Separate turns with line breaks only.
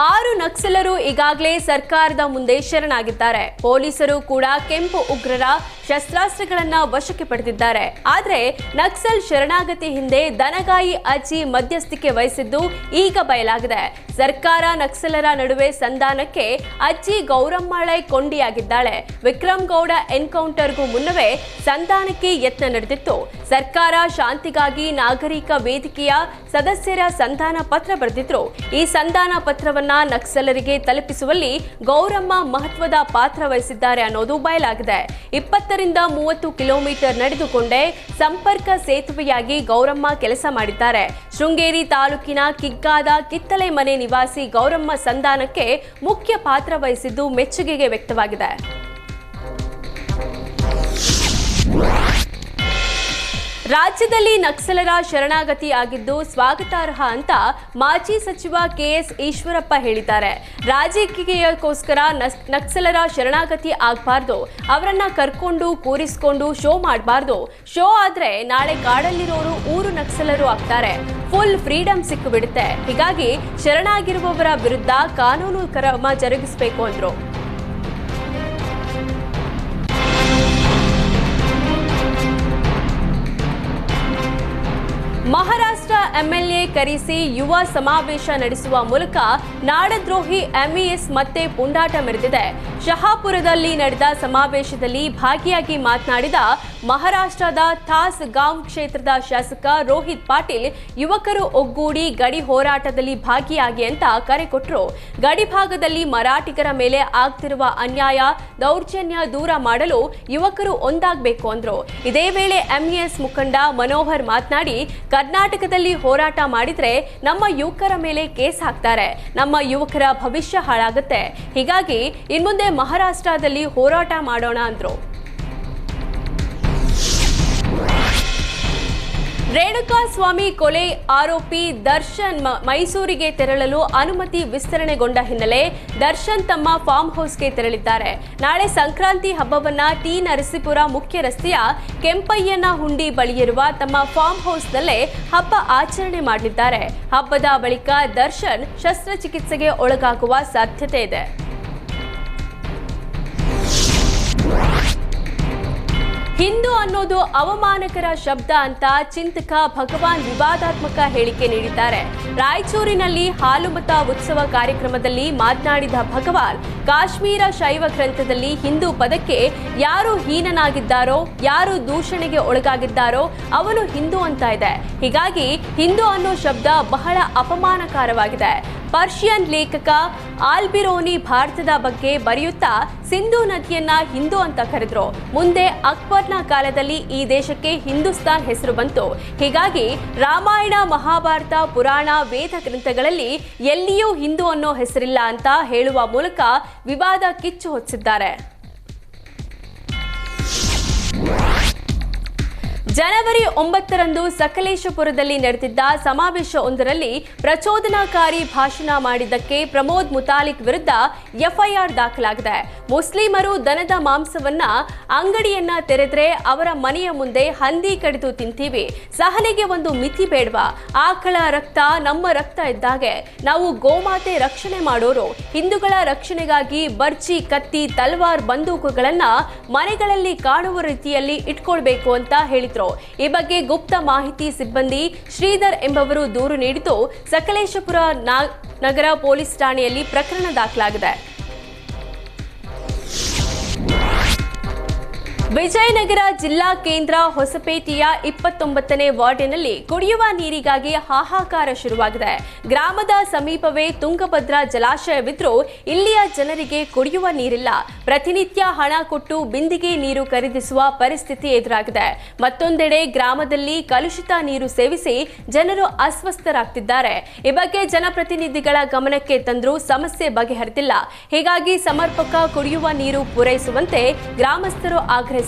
6 ನಕ್ಸಲರು ಈಗಾಗಲೇ ಸರ್ಕಾರದ ಮುಂದೆ ಶರಣಾಗಿದ್ದಾರೆ. ಪೊಲೀಸರು ಕೂಡ ಕೆಂಪು ಉಗ್ರರ ಶಸ್ತ್ರಾಸ್ತ್ರಗಳನ್ನ ವಶಕ್ಕೆ ಪಡೆದಿದ್ದಾರೆ. ಆದರೆ ನಕ್ಸಲ್ ಶರಣಾಗತಿ ಹಿಂದೆ ದನಗಾಯಿ ಅಜ್ಜಿ ಮಧ್ಯಸ್ಥಿಕೆ ವಹಿಸಿದ್ದು ಈಗ ಬಯಲಾಗಿದೆ. ಸರ್ಕಾರ ನಕ್ಸಲರ ನಡುವೆ ಸಂಧಾನಕ್ಕೆ ಅಜ್ಜಿ ಗೌರಮ್ಮಳೆ ಕೊಂಡಿಯಾಗಿದ್ದಾಳೆ. ವಿಕ್ರಮ್ ಗೌಡ ಎನ್ಕೌಂಟರ್ಗೂ ಮುನ್ನವೇ ಸಂಧಾನಕ್ಕೆ ಯತ್ನ ನಡೆದಿತ್ತು. ಸರ್ಕಾರ ಶಾಂತಿಗಾಗಿ ನಾಗರಿಕ ವೇದಿಕೆಯ ಸದಸ್ಯರ ಸಂಧಾನ ಪತ್ರ ಬರೆದಿದ್ರು. ಈ ಸಂಧಾನ ಪತ್ರವನ್ನ ನಕ್ಸಲರಿಗೆ ತಲುಪಿಸುವಲ್ಲಿ ಗೌರಮ್ಮ ಮಹತ್ವದ ಪಾತ್ರ ವಹಿಸಿದ್ದಾರೆ ಅನ್ನೋದು ಬಯಲಾಗಿದೆ. 20 ರಿಂದ 30 ಕಿಲೋಮೀಟರ್ ನಡೆದುಕೊಂಡೇ ಸಂಪರ್ಕ ಸೇತುವೆಯಾಗಿ ಗೌರಮ್ಮ ಕೆಲಸ ಮಾಡಿದ್ದಾರೆ. ಶೃಂಗೇರಿ ತಾಲೂಕಿನ ಕಿಗ್ಗಾದ ಕಿತ್ತಳೆ ಮನೆ ನಿವಾಸಿ ಗೌರಮ್ಮ ಸಂಧಾನಕ್ಕೆ ಮುಖ್ಯ ಪಾತ್ರ ವಹಿಸಿದ್ದು ಮೆಚ್ಚುಗೆಗೆ ವ್ಯಕ್ತವಾಗಿದೆ. ರಾಜ್ಯದಲ್ಲಿ ನಕ್ಸಲರ ಶರಣಾಗತಿ ಆಗಿದ್ದು ಸ್ವಾಗತಾರ್ಹ ಅಂತ ಮಾಜಿ ಸಚಿವ ಕೆಎಸ್ ಈಶ್ವರಪ್ಪ ಹೇಳಿದ್ದಾರೆ. ರಾಜಕೀಯಕ್ಕೋಸ್ಕರ ನಕ್ಸಲರ ಶರಣಾಗತಿ ಆಗಬಾರ್ದು, ಅವರನ್ನ ಕರ್ಕೊಂಡು ಕೂರಿಸಿಕೊಂಡು ಶೋ ಮಾಡಬಾರ್ದು. ಶೋ ಆದ್ರೆ ನಾಳೆ ಕಾಡಲ್ಲಿರೋರು ಊರು ನಕ್ಸಲರು ಆಗ್ತಾರೆ. ಫುಲ್ ಫ್ರೀಡಮ್ ಸಿಕ್ಕು ಬಿಡುತ್ತೆ. ಹೀಗಾಗಿ ಶರಣಾಗಿರುವವರ ವಿರುದ್ಧ ಕಾನೂನು ಕ್ರಮ ಜರುಗಿಸಬೇಕು ಅಂದ್ರು. ಮಹಾರಾಷ್ಟ್ರ ಎಂಎಲ್ಎ ಕರೆಸಿ ಯುವ ಸಮಾವೇಶ ನಡೆಸುವ ಮೂಲಕ ನಾಡದ್ರೋಹಿ ಎಂಇಎಸ್ ಮತ್ತೆ ಪುಂಡಾಟ ಮೆರೆದಿದೆ. ಶಹಾಪುರದಲ್ಲಿ ನಡೆದ ಸಮಾವೇಶದಲ್ಲಿ ಭಾಗಿಯಾಗಿ ಮಾತನಾಡಿದ ಮಹಾರಾಷ್ಟ್ರದ ಥಾಸ್ ಗಾಂವ್ ಕ್ಷೇತ್ರದ ಶಾಸಕ ರೋಹಿತ್ ಪಾಟೀಲ್, ಯುವಕರು ಒಗ್ಗೂಡಿ ಗಡಿ ಹೋರಾಟದಲ್ಲಿ ಭಾಗಿಯಾಗಿ ಅಂತ ಕರೆ ಕೊಟ್ಟರು. ಗಡಿ ಭಾಗದಲ್ಲಿ ಮರಾಠಿಗರ ಮೇಲೆ ಆಗ್ತಿರುವ ಅನ್ಯಾಯ ದೌರ್ಜನ್ಯ ದೂರ ಮಾಡಲು ಯುವಕರು ಒಂದಾಗಬೇಕು ಅಂದ್ರು. ಇದೇ ವೇಳೆ ಎಂಇಎಸ್ ಮುಖಂಡ ಮನೋಹರ್ ಮಾತನಾಡಿ, ಕರ್ನಾಟಕದಲ್ಲಿ ಹೋರಾಟ ಮಾಡಿದ್ರೆ ನಮ್ಮ ಯುವಕರ ಮೇಲೆ ಕೇಸ್ ಹಾಕ್ತಾರೆ, ನಮ್ಮ ಯುವಕರ ಭವಿಷ್ಯ ಹಾಳಾಗುತ್ತೆ. ಹೀಗಾಗಿ ಇನ್ಮುಂದೆ ಮಹಾರಾಷ್ಟ್ರದಲ್ಲಿ ಹೋರಾಟ ಮಾಡೋಣ ಅಂದ್ರು. ರೇಣುಕಾಸ್ವಾಮಿ ಕೊಲೆ ಆರೋಪಿ ದರ್ಶನ್ ಮೈಸೂರಿಗೆ ತೆರಳಲು ಅನುಮತಿ ವಿಸ್ತರಣೆಗೊಂಡ ಹಿನ್ನೆಲೆ ದರ್ಶನ್ ತಮ್ಮ ಫಾರ್ಮ್ ಹೌಸ್ಗೆ ತೆರಳಿದ್ದಾರೆ. ನಾಳೆ ಸಂಕ್ರಾಂತಿ ಹಬ್ಬವನ್ನ ಟಿ ನರಸೀಪುರ ಮುಖ್ಯ ರಸ್ತೆಯ ಕೆಂಪಯ್ಯನ ಹುಂಡಿ ಬಳಿಯಿರುವ ತಮ್ಮ ಫಾರ್ಮ್ ಹೌಸ್ನಲ್ಲೇ ಹಬ್ಬ ಆಚರಣೆ ಮಾಡಲಿದ್ದಾರೆ. ಹಬ್ಬದ ಬಳಿಕ ದರ್ಶನ್ ಶಸ್ತ್ರಚಿಕಿತ್ಸೆಗೆ ಒಳಗಾಗುವ ಸಾಧ್ಯತೆ ಇದೆ. ಹಿಂದೂ ಅನ್ನೋದು ಅವಮಾನಕರ ಶಬ್ದ ಅಂತ ಚಿಂತಕ ಭಗವಾನ್ ವಿವಾದಾತ್ಮಕ ಹೇಳಿಕೆ ನೀಡಿದ್ದಾರೆ. ರಾಯಚೂರಿನಲ್ಲಿ ಹಾಲುಮತ ಉತ್ಸವ ಕಾರ್ಯಕ್ರಮದಲ್ಲಿ ಮಾತನಾಡಿದ ಭಗವಾನ್, ಕಾಶ್ಮೀರ ಶೈವ ಗ್ರಂಥದಲ್ಲಿ ಹಿಂದೂ ಪದಕ್ಕೆ ಯಾರು ಹೀನನಾಗಿದ್ದಾರೋ, ಯಾರು ದೂಷಣೆಗೆ ಒಳಗಾಗಿದ್ದಾರೋ ಅವನು ಹಿಂದೂ ಅಂತ ಇದೆ. ಹೀಗಾಗಿ ಹಿಂದೂ ಅನ್ನೋ ಶಬ್ದ ಬಹಳ ಅಪಮಾನಕಾರವಾಗಿದೆ. ಪರ್ಷಿಯನ್ ಲೇಖಕ ಆಲ್ಬಿರೋನಿ ಭಾರತದ ಬಗ್ಗೆ ಬರೆಯುತ್ತಾ ಸಿಂಧೂ ನದಿಯನ್ನ ಹಿಂದೂ ಅಂತ ಕರೆದ್ರು. ಮುಂದೆ ಅಕ್ಬರ್ನ ಕಾಲದಲ್ಲಿ ಈ ದೇಶಕ್ಕೆ ಹಿಂದೂಸ್ತಾನ್ ಹೆಸರು ಬಂತು. ಹೀಗಾಗಿ ರಾಮಾಯಣ, ಮಹಾಭಾರತ, ಪುರಾಣ, ವೇದ ಗ್ರಂಥಗಳಲ್ಲಿ ಎಲ್ಲಿಯೂ ಹಿಂದೂ ಅನ್ನೋ ಹೆಸರಿಲ್ಲ ಅಂತ ಹೇಳುವ ಮೂಲಕ ವಿವಾದ ಕಿಚ್ಚು ಹೊತ್ತಿಸಿದ್ದಾರೆ. ಜನವರಿ 9ರಂದು ಸಕಲೇಶಪುರದಲ್ಲಿ ನಡೆದಿದ್ದ ಸಮಾವೇಶವೊಂದರಲ್ಲಿ ಪ್ರಚೋದನಾಕಾರಿ ಭಾಷಣ ಮಾಡಿದ್ದಕ್ಕೆ ಪ್ರಮೋದ್ ಮುತಾಲಿಕ್ ವಿರುದ್ಧ ಎಫ್ಐಆರ್ ದಾಖಲಾಗಿದೆ. ಮುಸ್ಲಿಮರು ದನದ ಮಾಂಸವನ್ನ ಅಂಗಡಿಯನ್ನ ತೆರೆದ್ರೆ ಅವರ ಮನೆಯ ಮುಂದೆ ಹಂದಿ ಕಡಿದು ತಿಂತೀವಿ, ಸಹನೆಗೆ ಒಂದು ಮಿತಿ ಬೇಡವಾ? ಆಕಳ ರಕ್ತ ನಮ್ಮ ರಕ್ತ ಇದ್ದಾಗೆ. ನಾವು ಗೋಮಾತೆ ರಕ್ಷಣೆ ಮಾಡೋರು. ಹಿಂದೂಗಳ ರಕ್ಷಣೆಗಾಗಿ ಬರ್ಚಿ, ಕತ್ತಿ, ತಲ್ವಾರ್, ಬಂದೂಕುಗಳನ್ನ ಮನೆಗಳಲ್ಲಿ ಕಾಣುವ ರೀತಿಯಲ್ಲಿ ಇಟ್ಕೊಳ್ಬೇಕು ಅಂತ ಹೇಳಿದ್ರು. ಈ ಬಗ್ಗೆ ಗುಪ್ತ ಮಾಹಿತಿ ಸಿಬ್ಬಂದಿ ಶ್ರೀಧರ್ ಎಂಬವರು ದೂರು ನೀಡಿದ್ದು ಸಕಲೇಶಪುರ ನಗರ ಪೊಲೀಸ್ ಠಾಣೆಯಲ್ಲಿ ಪ್ರಕರಣ ದಾಖಲಾಗಿದೆ. ವಿಜಯನಗರ ಜಿಲ್ಲಾ ಕೇಂದ್ರ ಹೊಸಪೇಟೆಯ 29ನೇ ವಾರ್ಡಿನಲ್ಲಿ ಕುಡಿಯುವ ನೀರಿಗಾಗಿ ಹಾಹಾಕಾರ ಶುರುವಾಗಿದೆ. ಗ್ರಾಮದ ಸಮೀಪವೇ ತುಂಗಭದ್ರಾ ಜಲಾಶಯವಿದ್ರೂ ಇಲ್ಲಿಯ ಜನರಿಗೆ ಕುಡಿಯುವ ನೀರಿಲ್ಲ. ಪ್ರತಿನಿತ್ಯ ಹಣ ಕೊಟ್ಟು ಬಿಂದಿಗೆ ನೀರು ಖರೀದಿಸುವ ಪರಿಸ್ಥಿತಿ ಎದುರಾಗಿದೆ. ಮತ್ತೊಂದೆಡೆ ಗ್ರಾಮದಲ್ಲಿ ಕಲುಷಿತ ನೀರು ಸೇವಿಸಿ ಜನರು ಅಸ್ವಸ್ಥರಾಗ್ತಿದ್ದಾರೆ. ಈ ಬಗ್ಗೆ ಜನಪ್ರತಿನಿಧಿಗಳ ಗಮನಕ್ಕೆ ತಂದರೂ ಸಮಸ್ಯೆ ಬಗೆಹರಿದಿಲ್ಲ. ಹೀಗಾಗಿ ಸಮರ್ಪಕ ಕುಡಿಯುವ ನೀರು ಪೂರೈಸುವಂತೆ ಗ್ರಾಮಸ್ಥರು ಆಗ್ರಹಿಸಿದ್ದಾರೆ.